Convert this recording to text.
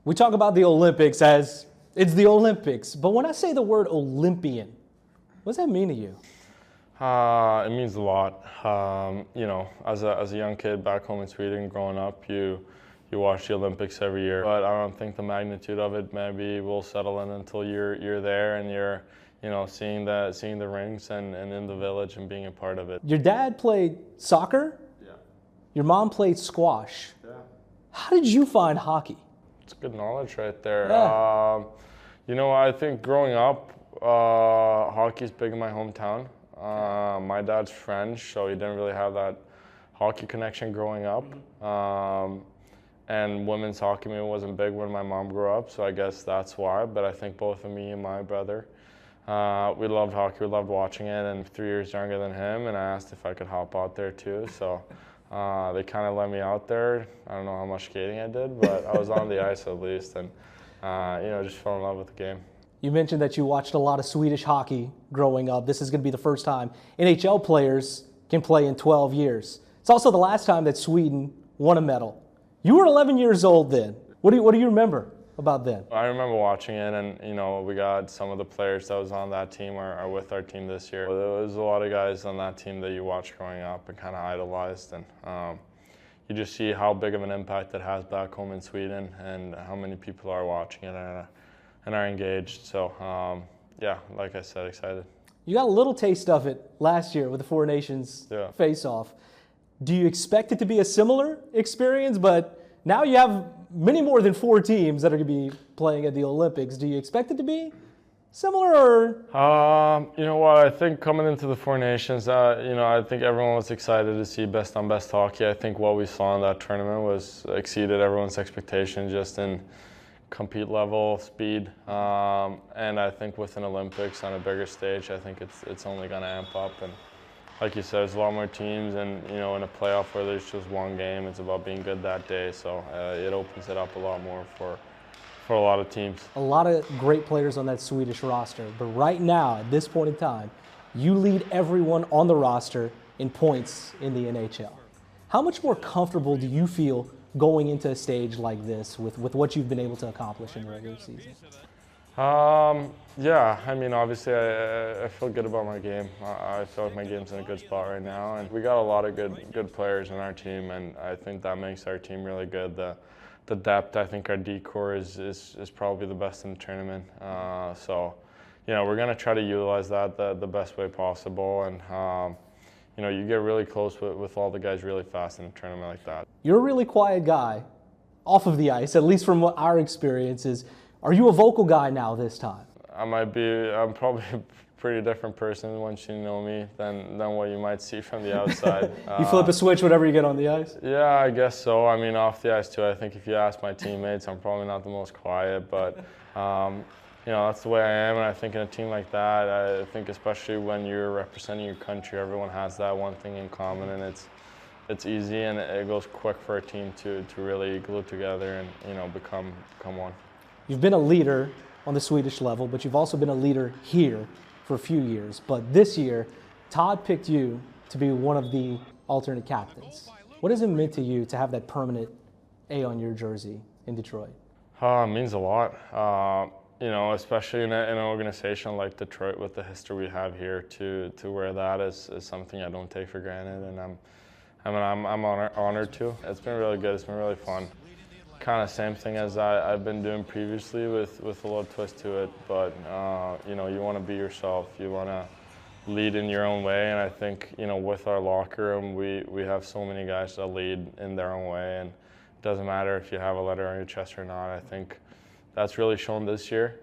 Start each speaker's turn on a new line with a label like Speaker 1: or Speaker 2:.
Speaker 1: We talk about the Olympics as it's the Olympics, but when I say the word Olympian, what does that mean to you?
Speaker 2: It means a lot. As a young kid back home in Sweden, growing up, you watch the Olympics every year. But I don't think the magnitude of it maybe will settle in until you're there and you're seeing the rings and in the village and being a part of it.
Speaker 1: Your dad played soccer.
Speaker 2: Yeah.
Speaker 1: Your mom played squash.
Speaker 2: Yeah.
Speaker 1: How did you find hockey?
Speaker 2: It's good knowledge right there.
Speaker 1: Yeah.
Speaker 2: I think growing up, hockey's big in my hometown. My dad's French, so he didn't really have that hockey connection growing up. And women's hockey maybe wasn't big when my mom grew up, so I guess that's why. But I think both of me and my brother, we loved hockey, we loved watching it, and 3 years younger than him, and I asked if I could hop out there too. So they kind of let me out there. I don't know how much skating I did, but I was on the ice at least, and just fell in love with the game.
Speaker 1: You mentioned that you watched a lot of Swedish hockey growing up. This is going to be the first time NHL players can play in 12 years. It's also the last time that Sweden won a medal. You were 11 years old then. What do you remember about then?
Speaker 2: I remember watching it, and we got some of the players that was on that team are with our team this year. There was a lot of guys on that team that you watched growing up and kind of idolized, and you just see how big of an impact it has back home in Sweden and how many people are watching it and are engaged. So like I said, excited.
Speaker 1: You got a little taste of it last year with the Four Nations face-off. Do you expect it to be a similar experience? But now you have many more than 4 teams that are going to be playing at the Olympics. Do you expect it to be similar, or?
Speaker 2: You know what? I think coming into the Four Nations, I think everyone was excited to see best on best hockey. I think what we saw in that tournament exceeded everyone's expectation just in compete level, speed, and I think with an Olympics on a bigger stage, I think it's only going to amp up. And like you said, there's a lot more teams, and in a playoff where there's just one game, it's about being good that day. So it opens it up a lot more for a lot of teams.
Speaker 1: A lot of great players on that Swedish roster, but right now, at this point in time, you lead everyone on the roster in points in the NHL. How much more comfortable do you feel going into a stage like this with what you've been able to accomplish in the regular season?
Speaker 2: Obviously I feel good about my game. I feel like my game's in a good spot right now, and we got a lot of good players on our team, and I think that makes our team really good. The depth, I think our D-core is probably the best in the tournament. We're going to try to utilize that the best way possible, and you get really close with all the guys really fast in a tournament like that.
Speaker 1: You're a really quiet guy off of the ice, at least from what our experience is. Are you a vocal guy now this time?
Speaker 2: I'm probably a pretty different person once you know me than what you might see from the outside.
Speaker 1: You flip a switch whenever you get on the ice?
Speaker 2: Yeah, I guess so. Off the ice too, I think if you ask my teammates, I'm probably not the most quiet, but that's the way I am, and I think in a team like that, I think especially when you're representing your country, everyone has that one thing in common, and it's easy and it goes quick for a team to really glue together and become one.
Speaker 1: You've been a leader on the Swedish level, but you've also been a leader here for a few years. But this year, Todd picked you to be one of the alternate captains. What has it meant to you to have that permanent A on your jersey in Detroit?
Speaker 2: It means a lot. Especially in an organization like Detroit with the history we have here, to wear that is something I don't take for granted, and I'm honored to. It's been really good. It's been really fun. Kind of same thing as I've been doing previously with a little twist to it, but you want to be yourself. You want to lead in your own way, and I think with our locker room, we have so many guys that lead in their own way, and it doesn't matter if you have a letter on your chest or not. I think that's really shown this year,